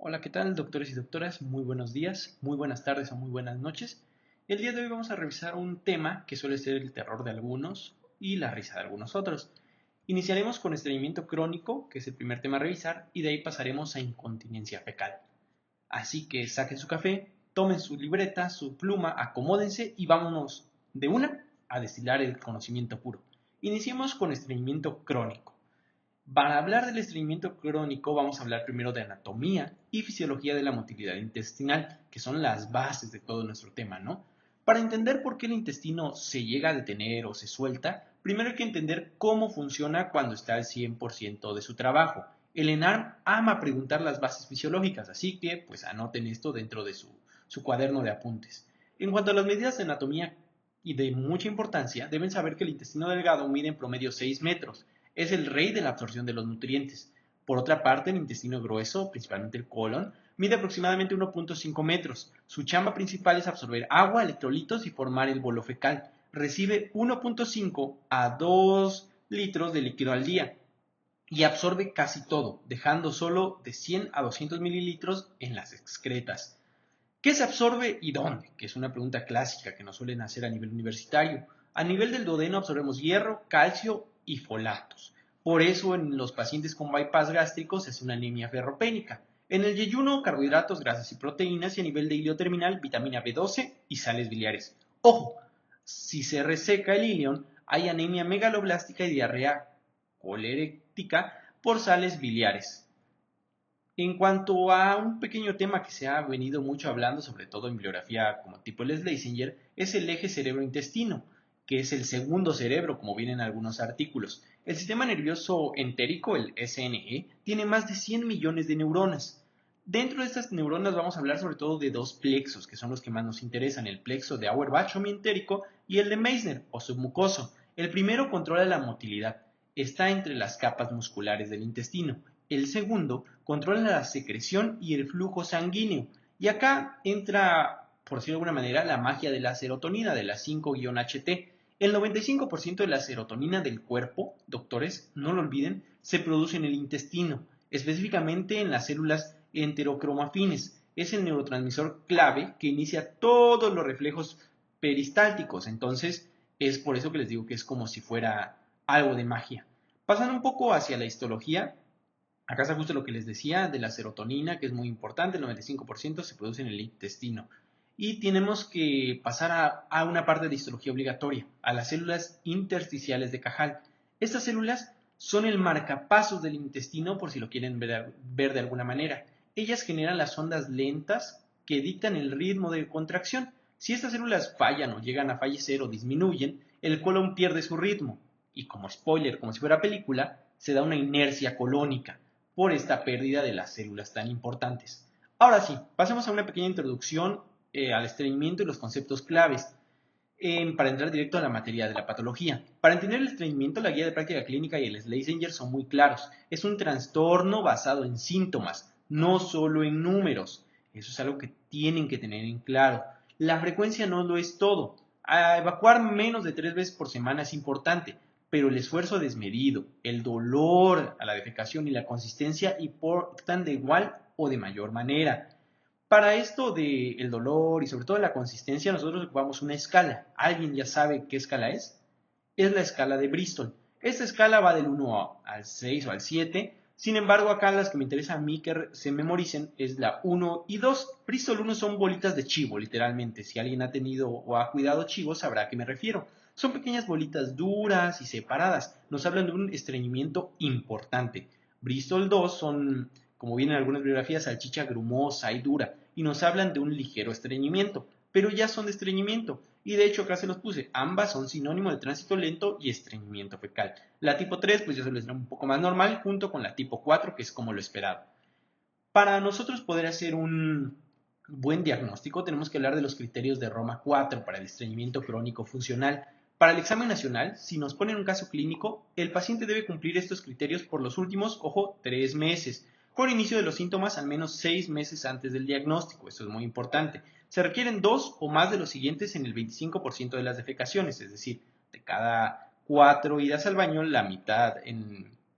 Hola, ¿qué tal, doctores y doctoras? Muy buenos días, muy buenas tardes o muy buenas noches. El día de hoy vamos a revisar un tema que suele ser el terror de algunos y la risa de algunos otros. Iniciaremos con estreñimiento crónico, que es el primer tema a revisar, y de ahí pasaremos a incontinencia fecal. Así que saquen su café, tomen su libreta, su pluma, acomódense y vámonos de una a destilar el conocimiento puro. Iniciemos con estreñimiento crónico. Para hablar del estreñimiento crónico vamos a hablar primero de anatomía y fisiología de la motilidad intestinal, que son las bases de todo nuestro tema, ¿no? Para entender por qué el intestino se llega a detener o se suelta, primero hay que entender cómo funciona cuando está al 100% de su trabajo. El ENARM ama preguntar las bases fisiológicas, así que pues anoten esto dentro de su cuaderno de apuntes. En cuanto a las medidas de anatomía y de mucha importancia, deben saber que el intestino delgado mide en promedio 6 metros. Es el rey de la absorción de los nutrientes. Por otra parte, el intestino grueso, principalmente el colon, mide aproximadamente 1.5 metros. Su chamba principal es absorber agua, electrolitos y formar el bolo fecal. Recibe 1.5 a 2 litros de líquido al día y absorbe casi todo, dejando solo de 100 a 200 mililitros en las excretas. ¿Qué se absorbe y dónde? Que es una pregunta clásica que nos suelen hacer a nivel universitario. A nivel del duodeno absorbemos hierro, calcio y folatos. Por eso en los pacientes con bypass gástrico se hace una anemia ferropénica. En el yeyuno, carbohidratos, grasas y proteínas, y a nivel de ilio terminal, vitamina B12 y sales biliares. Ojo, si se reseca el ilion, hay anemia megaloblástica y diarrea coleréctica por sales biliares. En cuanto a un pequeño tema que se ha venido mucho hablando, sobre todo en bibliografía como tipo el Schlesinger, es el eje cerebro-intestino, que es el segundo cerebro, como viene en algunos artículos. El sistema nervioso entérico, el SNE, tiene más de 100 millones de neuronas. Dentro de estas neuronas vamos a hablar sobre todo de dos plexos, que son los que más nos interesan, el plexo de Auerbach o mientérico y el de Meissner o submucoso. El primero controla la motilidad, está entre las capas musculares del intestino. El segundo controla la secreción y el flujo sanguíneo. Y acá entra, por decirlo de alguna manera, la magia de la serotonina, de la 5-HT. El 95% de la serotonina del cuerpo, doctores, no lo olviden, se produce en el intestino, específicamente en las células enterocromafines. Es el neurotransmisor clave que inicia todos los reflejos peristálticos. Entonces, es por eso que les digo que es como si fuera algo de magia. Pasando un poco hacia la histología, acá está justo lo que les decía de la serotonina, que es muy importante, el 95% se produce en el intestino. Y tenemos que pasar a una parte de histología obligatoria, a las células intersticiales de Cajal. Estas células son el marcapasos del intestino, por si lo quieren ver de alguna manera. Ellas generan las ondas lentas que dictan el ritmo de contracción. Si estas células fallan o llegan a fallecer o disminuyen, el colon pierde su ritmo. Y como spoiler, como si fuera película, se da una inercia colónica por esta pérdida de las células tan importantes. Ahora sí, pasemos a una pequeña introducción al estreñimiento y los conceptos claves para entrar directo a la materia de la patología. Para entender el estreñimiento, la guía de práctica clínica y el Schlesinger son muy claros. Es un trastorno basado en síntomas, no solo en números. Eso es algo que tienen que tener en claro. La frecuencia no lo es todo. A evacuar menos de 3 veces por semana es importante, pero el esfuerzo desmedido, el dolor a la defecación y la consistencia importan de igual o de mayor manera. Para esto del dolor y sobre todo de la consistencia, nosotros ocupamos una escala. ¿Alguien ya sabe qué escala es? Es la escala de Bristol. Esta escala va del 1 al 6 o al 7. Sin embargo, acá las que me interesa a mí que se memoricen es la 1 y 2. Bristol 1 son bolitas de chivo, literalmente. Si alguien ha tenido o ha cuidado chivos, sabrá a qué me refiero. Son pequeñas bolitas duras y separadas. Nos hablan de un estreñimiento importante. Bristol 2 son, como vienen en algunas bibliografías, salchicha grumosa y dura. Y nos hablan de un ligero estreñimiento. Pero ya son de estreñimiento. Y de hecho acá se los puse, ambas son sinónimo de tránsito lento y estreñimiento fecal. La tipo 3 pues ya se les da un poco más normal junto con la tipo 4 que es como lo esperado. Para nosotros poder hacer un buen diagnóstico tenemos que hablar de los criterios de Roma 4 para el estreñimiento crónico funcional. Para el examen nacional, si nos ponen un caso clínico, el paciente debe cumplir estos criterios por los últimos, ojo, 3 meses, con inicio de los síntomas al menos 6 meses antes del diagnóstico. Esto es muy importante. Se requieren 2 o más de los siguientes en el 25% de las defecaciones, es decir, de cada 4 idas al baño, la mitad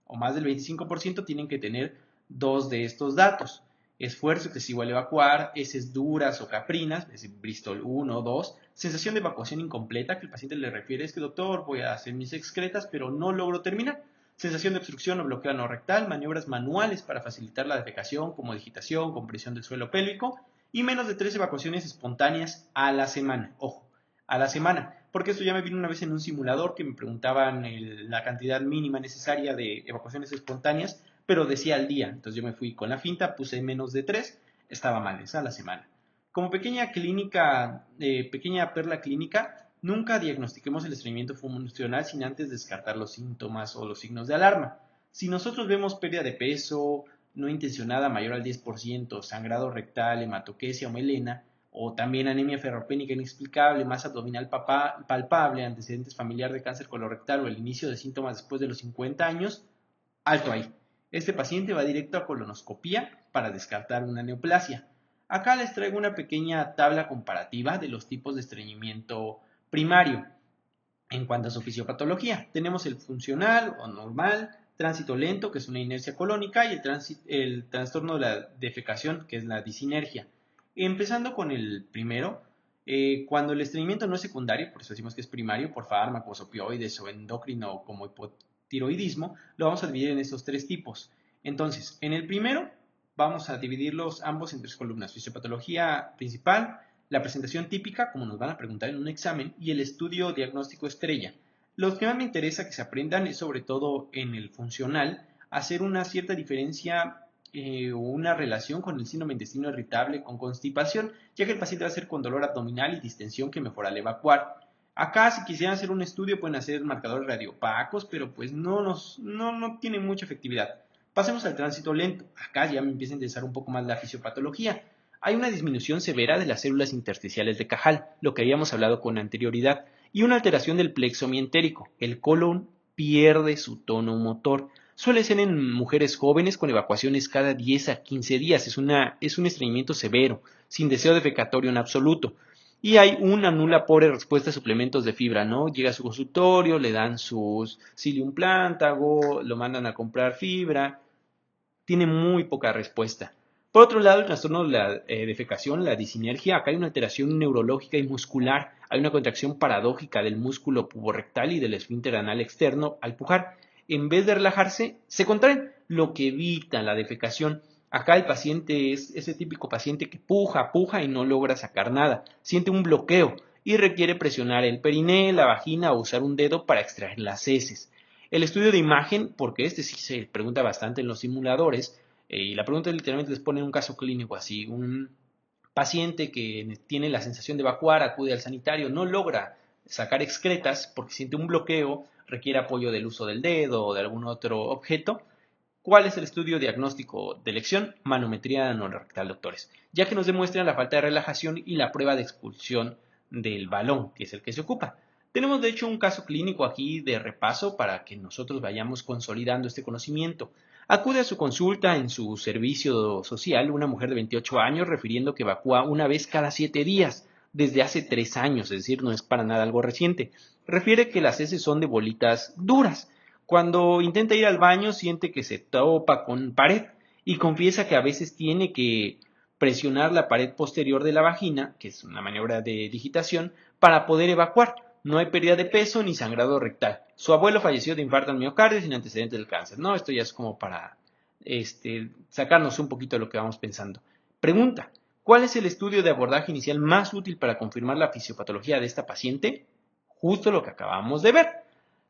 o más del 25% tienen que tener 2 de estos datos. esfuerzo excesivo al evacuar, heces duras o caprinas, es decir, Bristol 1 o 2, sensación de evacuación incompleta, que el paciente le refiere es que doctor, voy a hacer mis excretas, pero no logro terminar. Sensación de obstrucción o bloqueo anorrectal, maniobras manuales para facilitar la defecación, como digitación, compresión del suelo pélvico, y menos de 3 evacuaciones espontáneas a la semana. Ojo, a la semana, porque esto ya me vino una vez en un simulador que me preguntaban la cantidad mínima necesaria de evacuaciones espontáneas, pero decía al día. Entonces yo me fui con la finta, puse menos de 3, estaba mal, esa a la semana. Como pequeña clínica, pequeña perla clínica, nunca diagnostiquemos el estreñimiento funcional sin antes descartar los síntomas o los signos de alarma. Si nosotros vemos pérdida de peso no intencionada mayor al 10%, sangrado rectal, hematoquesia o melena, o también anemia ferropénica inexplicable, masa abdominal palpable, antecedentes familiar de cáncer colorectal o el inicio de síntomas después de los 50 años, alto ahí. Este paciente va directo a colonoscopía para descartar una neoplasia. Acá les traigo una pequeña tabla comparativa de los tipos de estreñimiento primario. En cuanto a su fisiopatología, tenemos el funcional o normal, tránsito lento, que es una inercia colónica, y el trastorno de la defecación, que es la disinergia. Empezando con el primero, cuando el estreñimiento no es secundario, por eso decimos que es primario, por fármacos, opioides o endocrino como hipotiroidismo, lo vamos a dividir en estos 3 tipos. Entonces, en el primero, vamos a dividirlos ambos en 3 columnas: fisiopatología principal, la presentación típica, como nos van a preguntar en un examen, y el estudio diagnóstico estrella. Lo que más me interesa que se aprendan es, sobre todo en el funcional, hacer una cierta diferencia o una relación con el síndrome de intestino irritable con constipación, ya que el paciente va a ser con dolor abdominal y distensión que mejora al evacuar. Acá, si quisieran hacer un estudio, pueden hacer marcadores radiopacos, pero pues no tiene mucha efectividad. Pasemos al tránsito lento. Acá ya me empieza a interesar un poco más la fisiopatología. Hay una disminución severa de las células intersticiales de Cajal, lo que habíamos hablado con anterioridad, y una alteración del plexo mientérico. El colon pierde su tono motor. Suele ser en mujeres jóvenes con evacuaciones cada 10 a 15 días. Es un estreñimiento severo, sin deseo defecatorio en absoluto. Y hay una nula pobre respuesta a suplementos de fibra, ¿no? Llega a su consultorio, le dan sus psyllium plántago, lo mandan a comprar fibra. Tiene muy poca respuesta. Por otro lado, el trastorno de la defecación, la disinergia, acá hay una alteración neurológica y muscular. Hay una contracción paradójica del músculo puborectal y del esfínter anal externo al pujar. En vez de relajarse, se contraen, lo que evita la defecación. Acá el paciente es ese típico paciente que puja y no logra sacar nada. Siente un bloqueo y requiere presionar el periné, la vagina o usar un dedo para extraer las heces. El estudio de imagen, porque este sí se pregunta bastante en los simuladores, y la pregunta literalmente les pone un caso clínico así: un paciente que tiene la sensación de evacuar, acude al sanitario, no logra sacar excretas porque siente un bloqueo, requiere apoyo del uso del dedo o de algún otro objeto. ¿Cuál es el estudio diagnóstico de elección? Manometría anorrectal, doctores, ya que nos demuestra la falta de relajación y la prueba de expulsión del balón, que es el que se ocupa. Tenemos de hecho un caso clínico aquí de repaso para que nosotros vayamos consolidando este conocimiento. Acude a su consulta en su servicio social una mujer de 28 años refiriendo que evacúa una vez cada 7 días desde hace 3 años, es decir, no es para nada algo reciente. Refiere que las heces son de bolitas duras. Cuando intenta ir al baño siente que se topa con pared y confiesa que a veces tiene que presionar la pared posterior de la vagina, que es una maniobra de digitación, para poder evacuar. No hay pérdida de peso ni sangrado rectal. Su abuelo falleció de infarto al miocardio sin antecedentes del cáncer. No, esto ya es como para sacarnos un poquito de lo que vamos pensando. Pregunta: ¿cuál es el estudio de abordaje inicial más útil para confirmar la fisiopatología de esta paciente? Justo lo que acabamos de ver.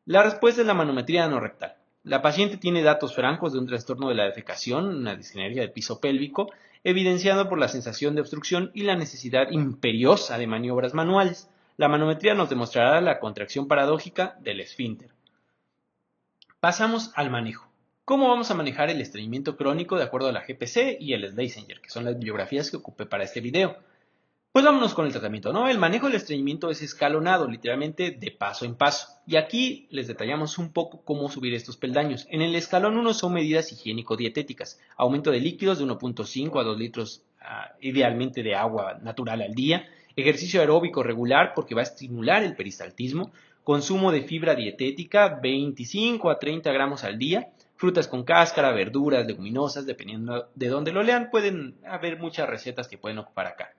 La respuesta es la manometría anorrectal. La paciente tiene datos francos de un trastorno de la defecación, una discinergia del piso pélvico, evidenciado por la sensación de obstrucción y la necesidad imperiosa de maniobras manuales. La manometría nos demostrará la contracción paradójica del esfínter. Pasamos al manejo. ¿Cómo vamos a manejar el estreñimiento crónico de acuerdo a la GPC y el Schlesinger, que son las bibliografías que ocupé para este video? Pues vámonos con el tratamiento, ¿no? El manejo del estreñimiento es escalonado, literalmente de paso en paso. Y aquí les detallamos un poco cómo subir estos peldaños. En el escalón 1 son medidas higiénico-dietéticas: aumento de líquidos de 1.5 a 2 litros idealmente de agua natural al día, ejercicio aeróbico regular porque va a estimular el peristaltismo, consumo de fibra dietética 25 a 30 gramos al día, Frutas con cáscara, verduras, leguminosas, dependiendo de dónde lo lean, pueden haber muchas recetas que pueden ocupar acá.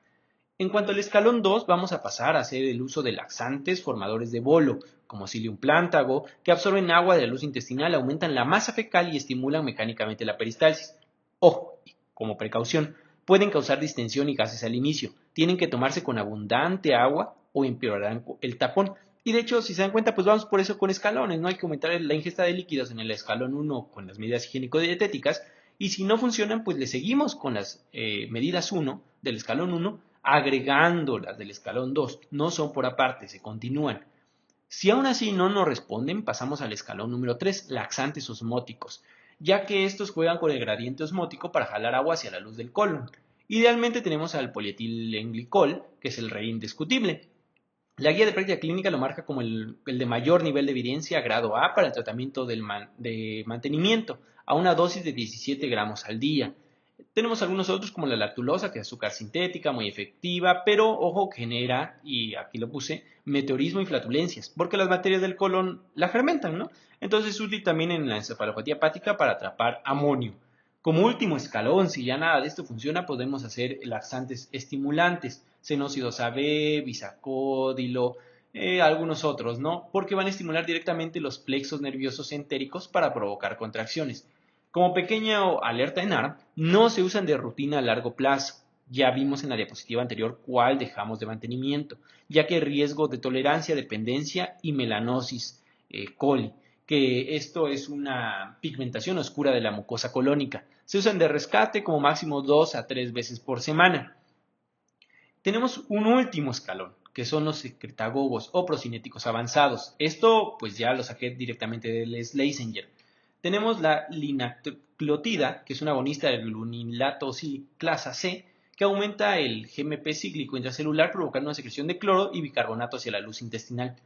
En cuanto al escalón 2, vamos a pasar a hacer el uso de laxantes formadores de bolo, como psyllium plántago, que absorben agua de la luz intestinal, aumentan la masa fecal y estimulan mecánicamente la peristalsis. Ojo, como precaución, pueden causar distensión y gases al inicio. Tienen que tomarse con abundante agua o empeorarán el tapón. Y de hecho, si se dan cuenta, pues vamos por eso con escalones, ¿no? Hay que aumentar la ingesta de líquidos en el escalón 1 con las medidas higiénico-dietéticas, y si no funcionan, pues le seguimos con las medidas 1 del escalón 1, agregando las del escalón 2. No son por aparte, se continúan. Si aún así no nos responden, pasamos al escalón número 3, laxantes osmóticos, ya que estos juegan con el gradiente osmótico para jalar agua hacia la luz del colon. Idealmente tenemos al polietilenglicol, que es el rey indiscutible. La guía de práctica clínica lo marca como el de mayor nivel de evidencia, grado A, para el tratamiento de mantenimiento, a una dosis de 17 gramos al día. Tenemos algunos otros como la lactulosa, que es azúcar sintética, muy efectiva, pero ojo, genera, y aquí lo puse, meteorismo y flatulencias, porque las bacterias del colon la fermentan, ¿no? Entonces es útil también en la encefalopatía hepática para atrapar amonio. Como último escalón, si ya nada de esto funciona, podemos hacer laxantes estimulantes, Senócidos AB, bisacódilo, algunos otros, ¿no? Porque van a estimular directamente los plexos nerviosos entéricos para provocar contracciones. Como pequeña alerta en ARM, no se usan de rutina a largo plazo. Ya vimos en la diapositiva anterior cuál dejamos de mantenimiento, ya que hay riesgo de tolerancia, dependencia y melanosis coli, que esto es una pigmentación oscura de la mucosa colónica. Se usan de rescate como máximo 2 a 3 veces por semana. Tenemos un último escalón, que son los secretagogos o procinéticos avanzados. Esto pues ya lo saqué directamente del Schlesinger. Tenemos la linaclotida, que es un agonista del glutamilato clasa C, que aumenta el GMP cíclico intracelular provocando una secreción de cloro y bicarbonato hacia la luz intestinal.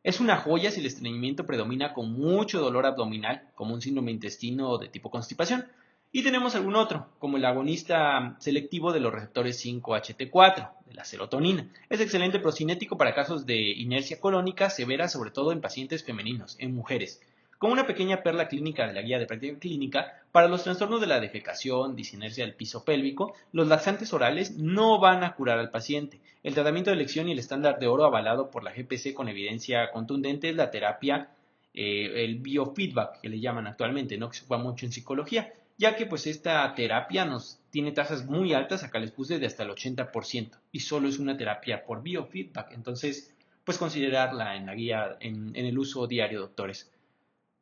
Es una joya si el estreñimiento predomina con mucho dolor abdominal, como un síndrome intestino de tipo constipación. Y tenemos algún otro, como el agonista selectivo de los receptores 5-HT4, de la serotonina. Es excelente procinético para casos de inercia colónica severa, sobre todo en pacientes femeninos, en mujeres. Como una pequeña perla clínica de la guía de práctica clínica, para los trastornos de la defecación, disinercia del piso pélvico, los laxantes orales no van a curar al paciente. El tratamiento de elección y el estándar de oro avalado por la GPC con evidencia contundente es la terapia, el biofeedback, que le llaman actualmente, ¿no? Que se ocupa mucho en psicología, ya que pues esta terapia nos tiene tasas muy altas, acá les puse de hasta el 80%, y solo es una terapia por biofeedback, entonces pues considerarla en la guía, en el uso diario, doctores.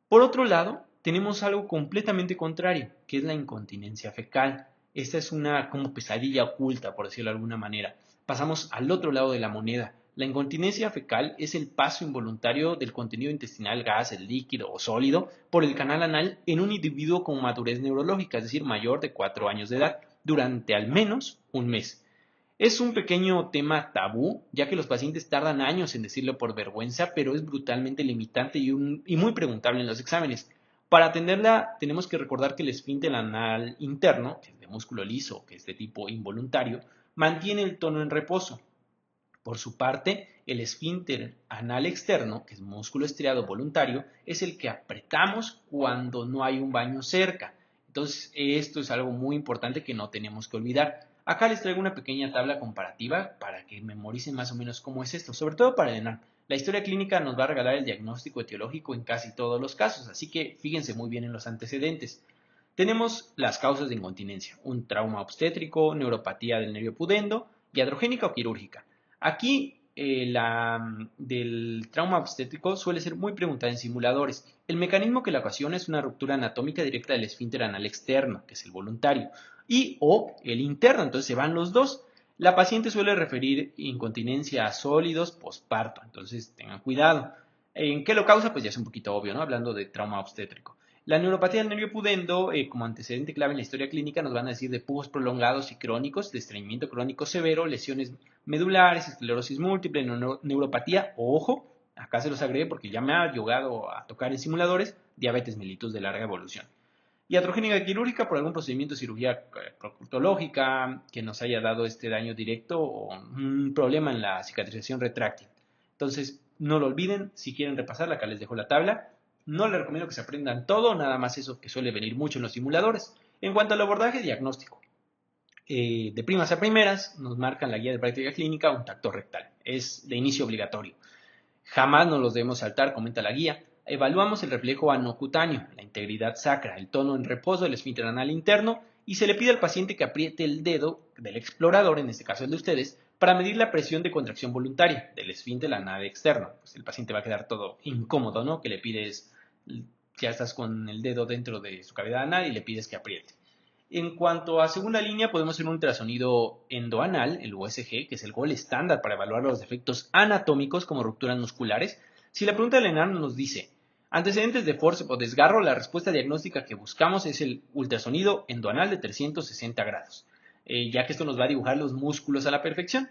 Por otro lado, tenemos algo completamente contrario, que es la incontinencia fecal. Esta es una como pesadilla oculta, por decirlo de alguna manera. Pasamos al otro lado de la moneda. La incontinencia fecal es el paso involuntario del contenido intestinal, gas, el líquido o sólido, por el canal anal en un individuo con madurez neurológica, es decir, mayor de 4 años de edad, durante al menos un mes. Es un pequeño tema tabú, ya que los pacientes tardan años en decirlo por vergüenza, pero es brutalmente limitante y muy preguntable en los exámenes. Para atenderla, tenemos que recordar que el esfínter anal interno, que es de músculo liso, que es de tipo involuntario, mantiene el tono en reposo. Por su parte, el esfínter anal externo, que es músculo estriado voluntario, es el que apretamos cuando no hay un baño cerca. Entonces, esto es algo muy importante que no tenemos que olvidar. Acá les traigo una pequeña tabla comparativa para que memoricen más o menos cómo es esto, sobre todo para el ENAR. La historia clínica nos va a regalar el diagnóstico etiológico en casi todos los casos, así que fíjense muy bien en los antecedentes. Tenemos las causas de incontinencia, un trauma obstétrico, neuropatía del nervio pudendo, iatrogénica o quirúrgica. Aquí la del trauma obstétrico suele ser muy preguntada en simuladores. El mecanismo que la ocasiona es una ruptura anatómica directa del esfínter anal externo, que es el voluntario, y o el interno, entonces se van los dos. La paciente suele referir incontinencia a sólidos posparto, entonces tengan cuidado. ¿En qué lo causa? Pues ya es un poquito obvio, ¿no? Hablando de trauma obstétrico. La neuropatía del nervio pudendo, como antecedente clave en la historia clínica, nos van a decir de pujos prolongados y crónicos, de estreñimiento crónico severo, lesiones medulares, esclerosis múltiple, neuropatía, ojo, acá se los agregué porque ya me ha llegado a tocar en simuladores, diabetes mellitus de larga evolución. Iatrogénica quirúrgica por algún procedimiento de cirugía proctológica que nos haya dado este daño directo o un problema en la cicatrización retráctil. Entonces, no lo olviden, si quieren repasarla, acá les dejo la tabla. No les recomiendo que se aprendan todo, nada más eso que suele venir mucho en los simuladores. En cuanto al abordaje diagnóstico, de primas a primeras nos marcan la guía de práctica clínica un tacto rectal. Es de inicio obligatorio. Jamás nos los debemos saltar, comenta la guía. Evaluamos el reflejo anocutáneo, la integridad sacra, el tono en reposo del esfínter anal interno y se le pide al paciente que apriete el dedo del explorador, en este caso el de ustedes, para medir la presión de contracción voluntaria del esfínter anal externo. Pues el paciente va a quedar todo incómodo, ¿no? Que le pides, ya estás con el dedo dentro de su cavidad anal y le pides que apriete. En cuanto a segunda línea, podemos hacer un ultrasonido endoanal, el USG, que es el gol estándar para evaluar los defectos anatómicos como rupturas musculares. Si la pregunta del enano nos dice antecedentes de forceps o desgarro, la respuesta diagnóstica que buscamos es el ultrasonido endoanal de 360 grados, ya que esto nos va a dibujar los músculos a la perfección.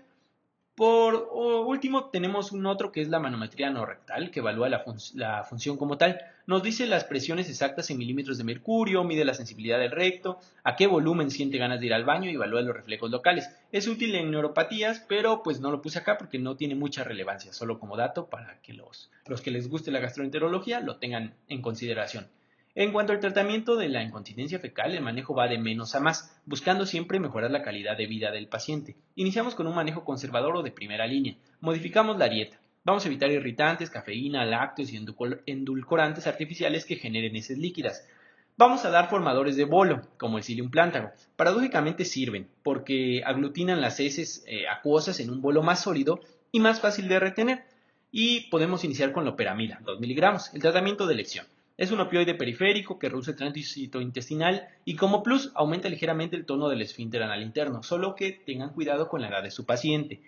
Por último, tenemos un otro que es la manometría anorrectal, que evalúa la función como tal. Nos dice las presiones exactas en milímetros de mercurio, mide la sensibilidad del recto, a qué volumen siente ganas de ir al baño y evalúa los reflejos locales. Es útil en neuropatías, pero pues no lo puse acá porque no tiene mucha relevancia, solo como dato para que los que les guste la gastroenterología lo tengan en consideración. En cuanto al tratamiento de la incontinencia fecal, el manejo va de menos a más, buscando siempre mejorar la calidad de vida del paciente. Iniciamos con un manejo conservador o de primera línea. Modificamos la dieta. Vamos a evitar irritantes, cafeína, lácteos y endulcorantes artificiales que generen heces líquidas. Vamos a dar formadores de bolo, como el psyllium plántago. Paradójicamente sirven, porque aglutinan las heces acuosas en un bolo más sólido y más fácil de retener. Y podemos iniciar con loperamida, 2 miligramos, el tratamiento de elección. Es un opioide periférico que reduce el tránsito intestinal y como plus aumenta ligeramente el tono del esfínter anal interno, solo que tengan cuidado con la edad de su paciente.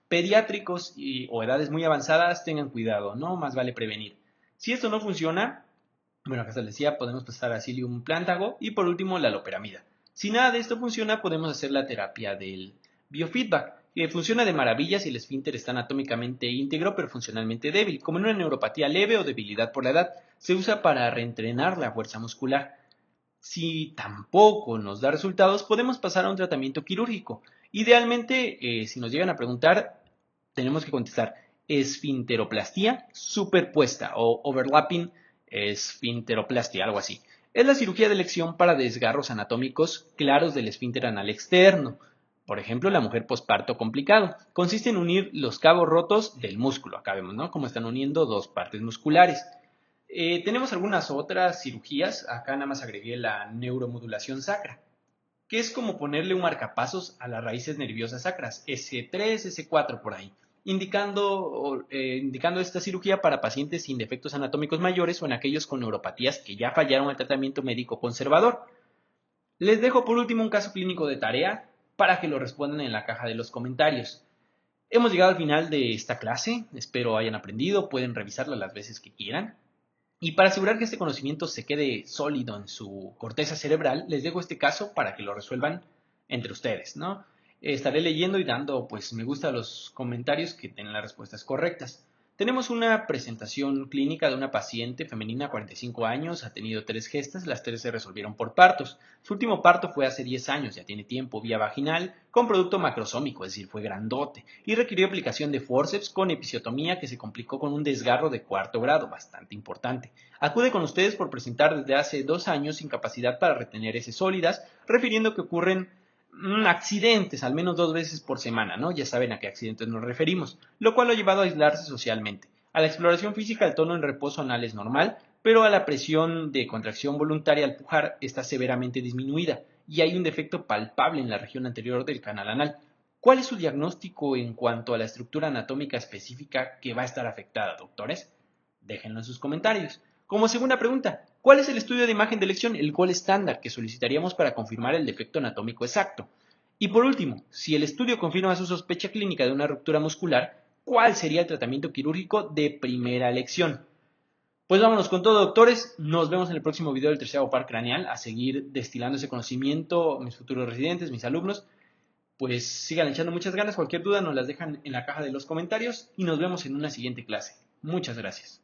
Pediátricos o edades muy avanzadas, tengan cuidado, ¿no? Más vale prevenir. Si esto no funciona, bueno, acá se les decía, podemos pasar a psyllium plántago y por último la loperamida. Si nada de esto funciona, podemos hacer la terapia del biofeedback, que funciona de maravilla si el esfínter está anatómicamente íntegro pero funcionalmente débil, como en una neuropatía leve o debilidad por la edad. Se usa para reentrenar la fuerza muscular. Si tampoco nos da resultados, podemos pasar a un tratamiento quirúrgico. Idealmente, si nos llegan a preguntar, tenemos que contestar esfinteroplastia superpuesta o overlapping esfinteroplastia, algo así. Es la cirugía de elección para desgarros anatómicos claros del esfínter anal externo. Por ejemplo, la mujer posparto complicado. Consiste en unir los cabos rotos del músculo. Acá vemos, ¿no? Cómo están uniendo dos partes musculares. Tenemos algunas otras cirugías. Acá nada más agregué la neuromodulación sacra, que es como ponerle un marcapasos a las raíces nerviosas sacras, S3, S4 por ahí, indicando esta cirugía para pacientes sin defectos anatómicos mayores o en aquellos con neuropatías que ya fallaron al tratamiento médico conservador. Les dejo por último un caso clínico de tarea para que lo respondan en la caja de los comentarios. Hemos llegado al final de esta clase, espero hayan aprendido, pueden revisarla las veces que quieran. Y para asegurar que este conocimiento se quede sólido en su corteza cerebral, les dejo este caso para que lo resuelvan entre ustedes, ¿no? Estaré leyendo y dando pues me gusta a los comentarios que tengan las respuestas correctas. Tenemos una presentación clínica de una paciente femenina, 45 años, ha tenido 3 gestas, las 3 se resolvieron por partos. Su último parto fue hace 10 años, ya tiene tiempo, vía vaginal, con producto macrosómico, es decir, fue grandote, y requirió aplicación de forceps con episiotomía que se complicó con un desgarro de 4º grado, bastante importante. Acude con ustedes por presentar desde hace 2 años incapacidad para retener heces sólidas, refiriendo que ocurren accidentes al menos 2 veces por semana, ¿no? Ya saben a qué accidentes nos referimos, lo cual lo ha llevado a aislarse socialmente. A la exploración física el tono en reposo anal es normal, pero a la presión de contracción voluntaria al pujar está severamente disminuida y hay un defecto palpable en la región anterior del canal anal. ¿Cuál es su diagnóstico en cuanto a la estructura anatómica específica que va a estar afectada, doctores? Déjenlo en sus comentarios. Como segunda pregunta, ¿cuál es el estudio de imagen de elección, el gol estándar que solicitaríamos para confirmar el defecto anatómico exacto? Y por último, si el estudio confirma su sospecha clínica de una ruptura muscular, ¿cuál sería el tratamiento quirúrgico de primera elección? Pues vámonos con todo, doctores. Nos vemos en el próximo video del terciario par craneal, a seguir destilando ese conocimiento, mis futuros residentes, mis alumnos. Pues sigan echando muchas ganas, cualquier duda nos las dejan en la caja de los comentarios y nos vemos en una siguiente clase. Muchas gracias.